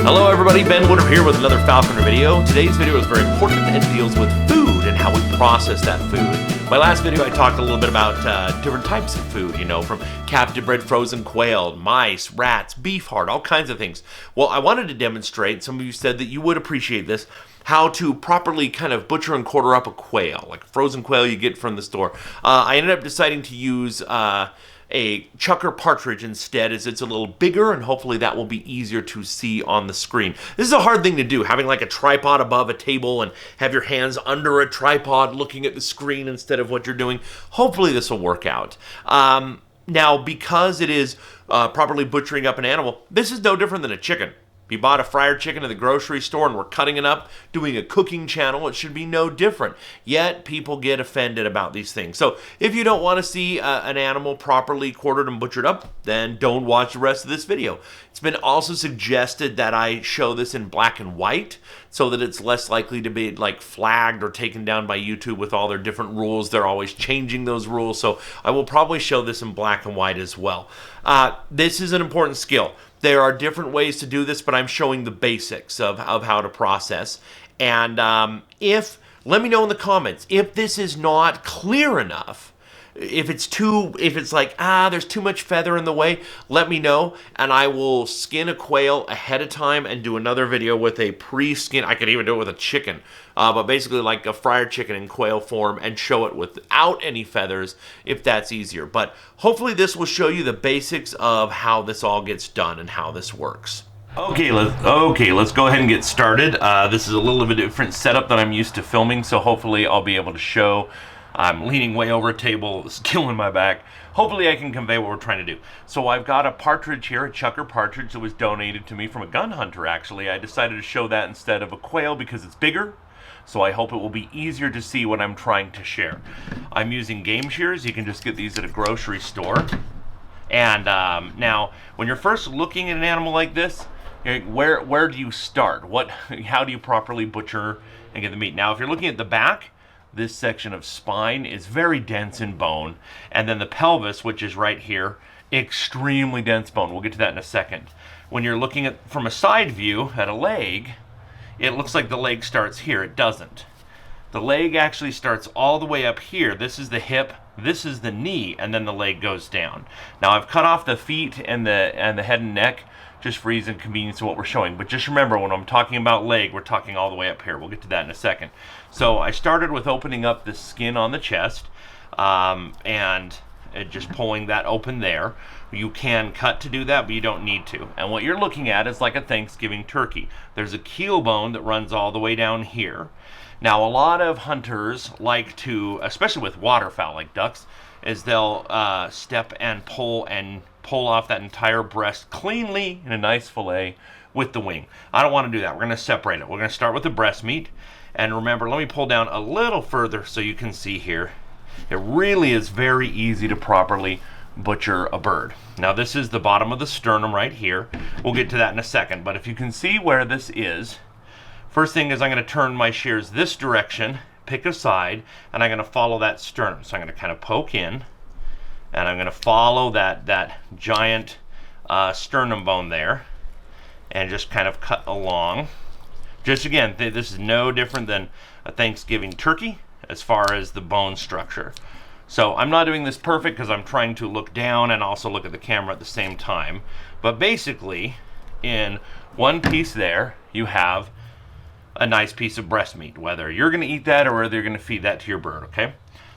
Hello everybody, Ben Woodard here with another Falconry video. Today's video is very important and deals with food and how we process that food. My last video I talked a little bit about different types of food, you know, from captive bred frozen quail, mice, rats, beef heart, all kinds of things. Well, I wanted to demonstrate, some of you said that you would appreciate this, how to properly kind of butcher and quarter up a quail, like a frozen quail you get from the store. I ended up deciding to use a chucker partridge instead, as it's a little bigger and hopefully that will be easier to see on the screen. This is a hard thing to do, having like a tripod above a table and have your hands under a tripod looking at the screen instead of what you're doing. Hopefully this will work out. Now, because it is properly butchering up an animal, this is no different than a chicken. You bought a fryer chicken at the grocery store and we're cutting it up, doing a cooking channel, it should be no different. Yet, people get offended about these things. So, if you don't want to see an animal properly quartered and butchered up, then don't watch the rest of this video. It's been also suggested that I show this in black and white, so that it's less likely to be like flagged or taken down by YouTube with all their different rules. They're always changing those rules, so I will probably show this in black and white as well. This is an important skill. There are different ways to do this, but I'm showing the basics of how to process. And let me know in the comments if this is not clear enough. If it's like, there's too much feather in the way, let me know, and I will skin a quail ahead of time and do another video with a pre-skin. I could even do it with a chicken, but basically like a fryer chicken in quail form and show it without any feathers if that's easier. But hopefully this will show you the basics of how this all gets done and how this works. Okay, let's go ahead and get started. This is a little bit of a different setup than I'm used to filming, so hopefully I'll be able to show. I'm leaning way over a table, it's killing my back. Hopefully I can convey what we're trying to do. So I've got a partridge here, a chucker partridge that was donated to me from a gun hunter actually. I decided to show that instead of a quail because it's bigger. So I hope it will be easier to see what I'm trying to share. I'm using game shears. You can just get these at a grocery store. And now, when you're first looking at an animal like this, where do you start? How do you properly butcher and get the meat? Now, if you're looking at the back, this section of spine is very dense in bone, and then the pelvis, which is right here, extremely dense bone. We'll get to that in a second. When you're looking at from a side view at a leg, it looks like the leg starts here. It doesn't. The leg actually starts all the way up here. This is the hip, this is the knee, and then the leg goes down. Now I've cut off the feet and the head and neck just for ease and convenience of what we're showing. But just remember, when I'm talking about leg, we're talking all the way up here. We'll get to that in a second. So I started with opening up the skin on the chest and just pulling that open there. You can cut to do that, but you don't need to. And what you're looking at is like a Thanksgiving turkey. There's a keel bone that runs all the way down here. Now, a lot of hunters like to, especially with waterfowl like ducks, is they'll step and pull off that entire breast cleanly in a nice fillet with the wing. I don't want to do that. We're going to separate it. We're going to start with the breast meat. And remember, let me pull down a little further so you can see here. It really is very easy to properly butcher a bird. Now, this is the bottom of the sternum right here. We'll get to that in a second. But if you can see where this is, first thing is I'm going to turn my shears this direction, pick a side, and I'm going to follow that sternum. So I'm going to kind of poke in, and I'm going to follow that giant sternum bone there, and just kind of cut along. Just again, this is no different than a Thanksgiving turkey as far as the bone structure. So I'm not doing this perfect because I'm trying to look down and also look at the camera at the same time. But basically, in one piece there, you have a nice piece of breast meat, whether you're going to eat that or whether you're going to feed that to your bird, okay?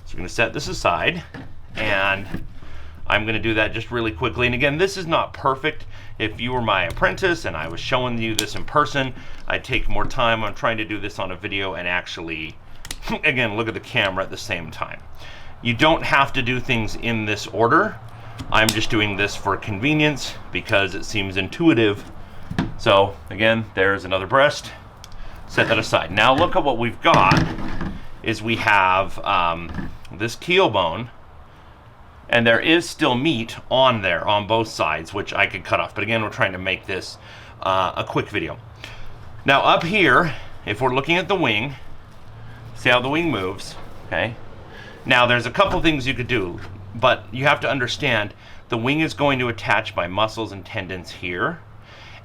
So we're going to set this aside, and I'm going to do that just really quickly. And again, this is not perfect. If you were my apprentice and I was showing you this in person, I'd take more time. I'm trying to do this on a video and actually, again, look at the camera at the same time. You don't have to do things in this order. I'm just doing this for convenience because it seems intuitive. So again, there's another breast. Set that aside. Now look at what we've got is we have this keel bone, and there is still meat on there on both sides, which I could cut off. But again, we're trying to make this a quick video. Now up here, if we're looking at the wing, see how the wing moves, okay? Now there's a couple things you could do, but you have to understand the wing is going to attach by muscles and tendons here.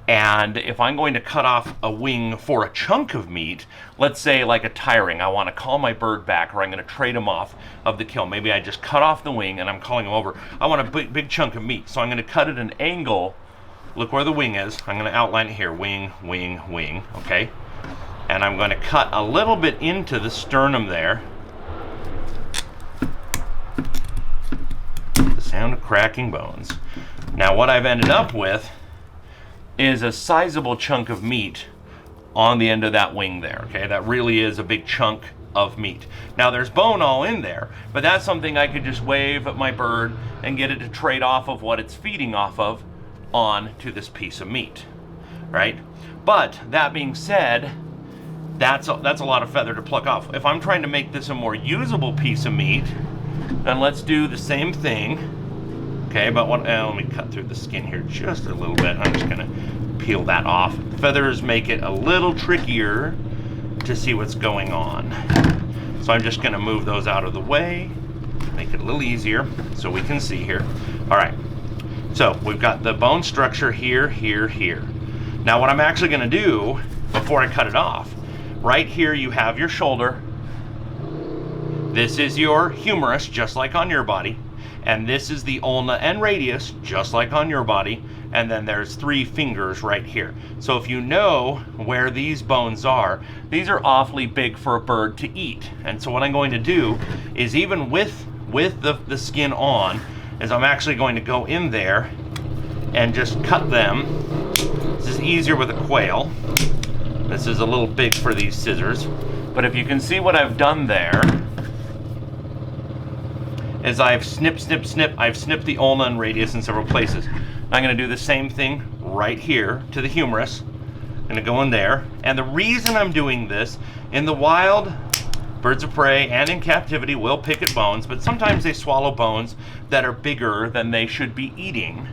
And if I'm going to cut off a wing for a chunk of meat, let's say like a tiring, I want to call my bird back, or I'm going to trade him off of the kill. Maybe I just cut off the wing and I'm calling him over. I want a big chunk of meat, so I'm going to cut at an angle. Look where the wing is. I'm going to outline it here. Wing, wing, wing, okay? And I'm going to cut a little bit into the sternum there. The sound of cracking bones. Now what I've ended up with is a sizable chunk of meat on the end of that wing there, okay? That really is a big chunk of meat. Now there's bone all in there, but that's something I could just wave at my bird and get it to trade off of what it's feeding off of on to this piece of meat, right? But that being said, that's a lot of feather to pluck off. If I'm trying to make this a more usable piece of meat, then let's do the same thing. Okay, but let me cut through the skin here just a little bit. I'm just gonna peel that off. Feathers make it a little trickier to see what's going on. So I'm just gonna move those out of the way, make it a little easier so we can see here. All right, so we've got the bone structure here, here, here. Now what I'm actually gonna do before I cut it off, right here you have your shoulder. This is your humerus, just like on your body. And this is the ulna and radius, just like on your body. And then there's 3 fingers right here. So if you know where these bones are, these are awfully big for a bird to eat. And so what I'm going to do is, even with the skin on, is I'm actually going to go in there and just cut them. This is easier with a quail. This is a little big for these scissors. But if you can see what I've done there, is I've snipped, I've snipped the ulna and radius in several places. I'm going to do the same thing right here to the humerus. I'm going to go in there. And the reason I'm doing this, in the wild, birds of prey and in captivity will pick at bones, but sometimes they swallow bones that are bigger than they should be eating.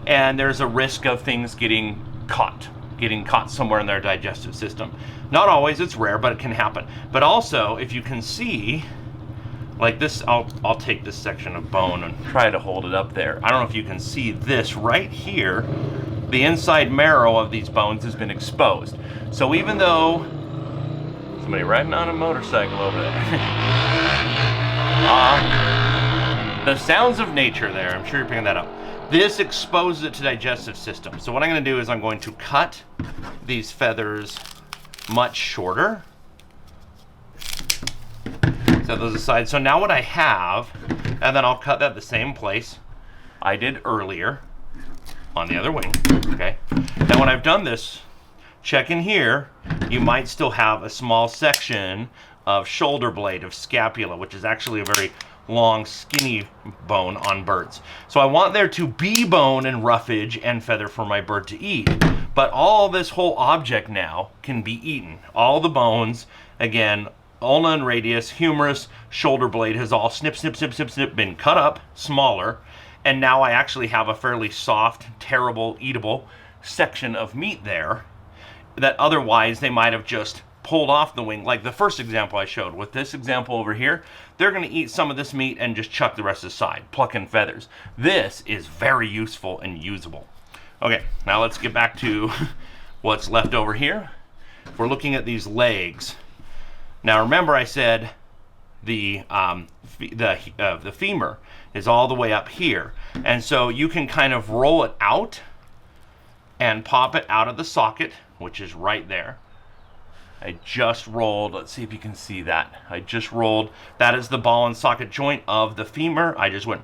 And there's a risk of things getting caught somewhere in their digestive system. Not always, it's rare, but it can happen. But also, if you can see, like this, I'll take this section of bone and try to hold it up there. I don't know if you can see this right here. The inside marrow of these bones has been exposed. So even though somebody riding on a motorcycle over there, the sounds of nature there, I'm sure you're picking that up. This exposes it to digestive system. So what I'm going to do is I'm going to cut these feathers much shorter. Set those aside. So now what I have, and then I'll cut that the same place I did earlier on the other wing, okay? Now when I've done this, check in here, you might still have a small section of shoulder blade, of scapula, which is actually a very long, skinny bone on birds. So I want there to be bone and roughage and feather for my bird to eat, but all this whole object now can be eaten. All the bones, again, ulna and radius, humerus, shoulder blade has all snip, been cut up smaller, and now I actually have a fairly soft, terrible, eatable section of meat there that otherwise they might have just pulled off the wing, like the first example I showed. With this example over here, they're going to eat some of this meat and just chuck the rest aside, plucking feathers. This is very useful and usable. Okay, now let's get back to what's left over here. If we're looking at these legs, now remember I said the femur is all the way up here, and so you can kind of roll it out and pop it out of the socket, which is right there. I just rolled, let's see if you can see that. I just rolled, that is the ball and socket joint of the femur. I just went,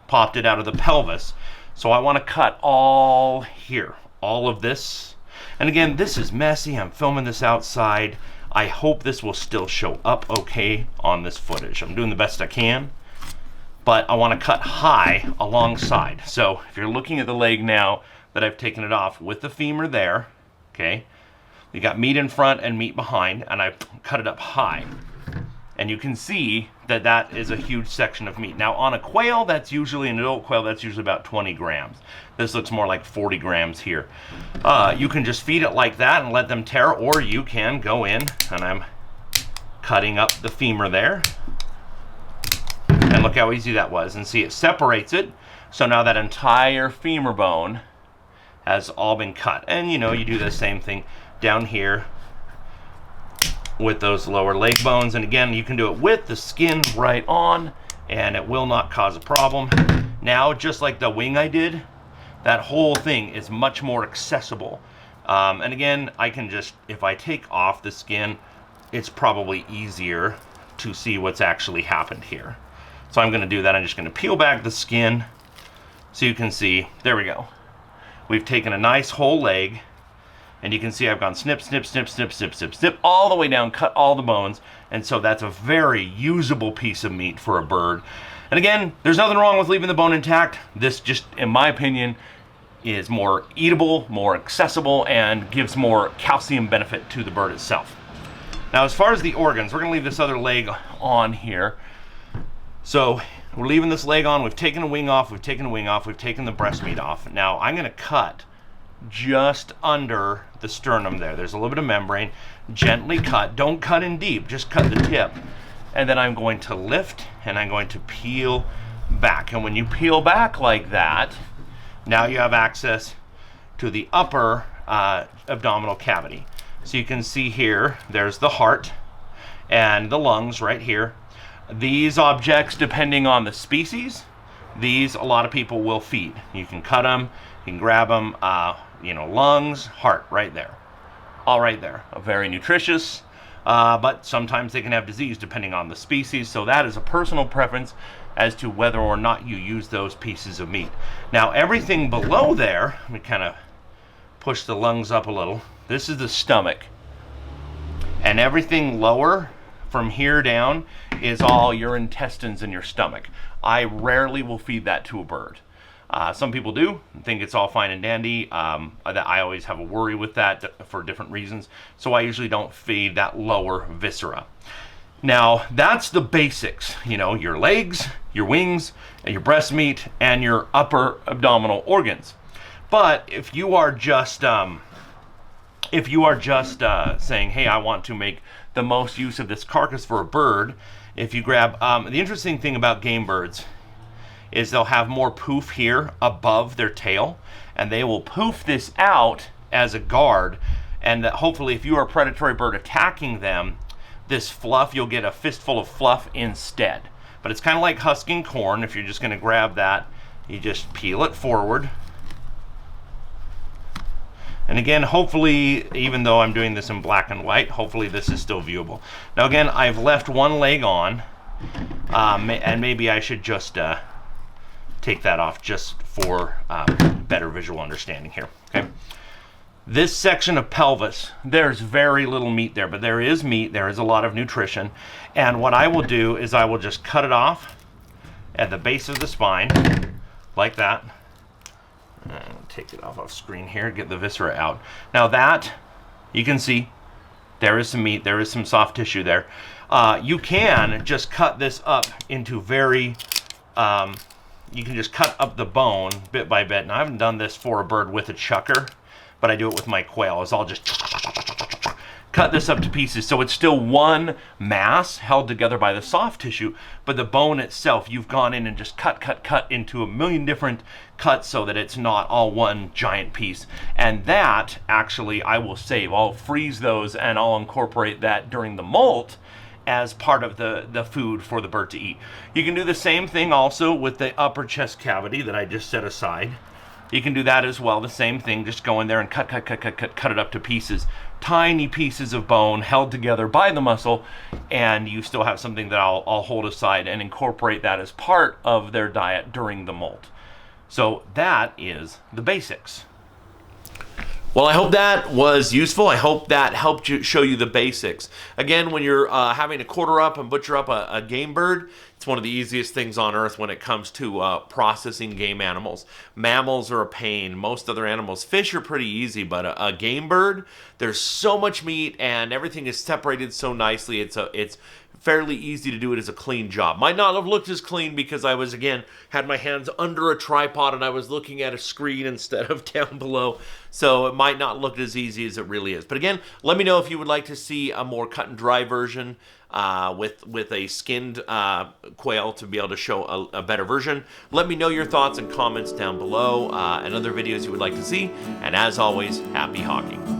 popped it out of the pelvis. So I want to cut all here, all of this. And again, this is messy. I'm filming this outside. I hope this will still show up okay on this footage. I'm doing the best I can, but I want to cut high alongside. So if you're looking at the leg now that I've taken it off with the femur there, okay, you got meat in front and meat behind, and I've cut it up high. And you can see that that is a huge section of meat. Now on a quail, that's usually, an adult quail, that's usually about 20 grams. This looks more like 40 grams here. You can just feed it like that and let them tear, or you can go in, and I'm cutting up the femur there. And look how easy that was, and see it separates it. So now that entire femur bone has all been cut. And you know, you do the same thing down here with those lower leg bones. And again, you can do it with the skin right on, and it will not cause a problem. Now, just like the wing I did, that whole thing is much more accessible. And again, I can just, if I take off the skin, it's probably easier to see what's actually happened here. So I'm going to do that. I'm just going to peel back the skin so you can see. There we go. We've taken a nice whole leg, and you can see I've gone snip, snip, snip, snip, snip, snip, snip, all the way down, cut all the bones. And so that's a very usable piece of meat for a bird. And again, there's nothing wrong with leaving the bone intact. This just, in my opinion, is more eatable, more accessible, and gives more calcium benefit to the bird itself. Now, as far as the organs, we're going to leave this other leg on here. So we're leaving this leg on. We've taken a wing off. We've taken a wing off. We've taken the breast meat off. Now I'm going to cut just under the sternum there. There's a little bit of membrane. Gently cut. Don't cut in deep. Just cut the tip. And then I'm going to lift and I'm going to peel back. And when you peel back like that, now you have access to the upper abdominal cavity. So you can see here, there's the heart and the lungs right here. These objects, depending on the species, these a lot of people will feed. You can cut them, you can grab them, you know, lungs, heart, right there. All right there. Very nutritious, but sometimes they can have disease depending on the species. So that is a personal preference as to whether or not you use those pieces of meat. Now everything below there, let me kind of push the lungs up a little. This is the stomach. And everything lower from here down is all your intestines in your stomach. I rarely will feed that to a bird. Some people do think it's all fine and dandy. I always have a worry with that for different reasons. So I usually don't feed that lower viscera. Now, that's the basics, you know, your legs, your wings, and your breast meat, and your upper abdominal organs. But if you are just saying, hey, I want to make the most use of this carcass for a bird, if you grab, the interesting thing about game birds is they'll have more poof here above their tail, and they will poof this out as a guard, and that hopefully if you are a predatory bird attacking them, this fluff, you'll get a fistful of fluff instead. But it's kind of like husking corn. If you're just going to grab that, you just peel it forward. And again, hopefully, even though I'm doing this in black and white, hopefully this is still viewable. Now again, I've left one leg on, and maybe I should just take that off just for better visual understanding here, okay? This section of pelvis, there's very little meat there, but there is meat, there is a lot of nutrition. And what I will do is I will just cut it off at the base of the spine, like that. Take it off screen here, get the viscera out. Now that, you can see, there is some meat, there is some soft tissue there. You can just cut this up into very, you can just cut up the bone bit by bit. Now I haven't done this for a bird with a chucker, but I do it with my quail. Is I'll just cut this up to pieces so it's still one mass held together by the soft tissue, but the bone itself, you've gone in and just cut into a million different cuts so that it's not all one giant piece. And that, actually, I will save. I'll freeze those and I'll incorporate that during the molt as part of the food for the bird to eat. You can do the same thing also with the upper chest cavity that I just set aside. You can do that as well, the same thing, just go in there and cut it up to pieces. Tiny pieces of bone held together by the muscle, and you still have something that I'll hold aside and incorporate that as part of their diet during the molt. So that is the basics. Well, I hope that was useful. I hope that helped you show you the basics. Again, when you're having to quarter up and butcher up a game bird, it's one of the easiest things on earth when it comes to processing game animals. Mammals are a pain. Most other animals, fish are pretty easy, but a game bird, there's so much meat and everything is separated so nicely. It's fairly easy to do it as a clean job. Might not have looked as clean because I was, again, had my hands under a tripod and I was looking at a screen instead of down below, so it might not look as easy as it really is. But again, let me know if you would like to see a more cut and dry version with a skinned quail to be able to show a better version. Let me know your thoughts and comments down below and other videos you would like to see. And as always, happy hawking.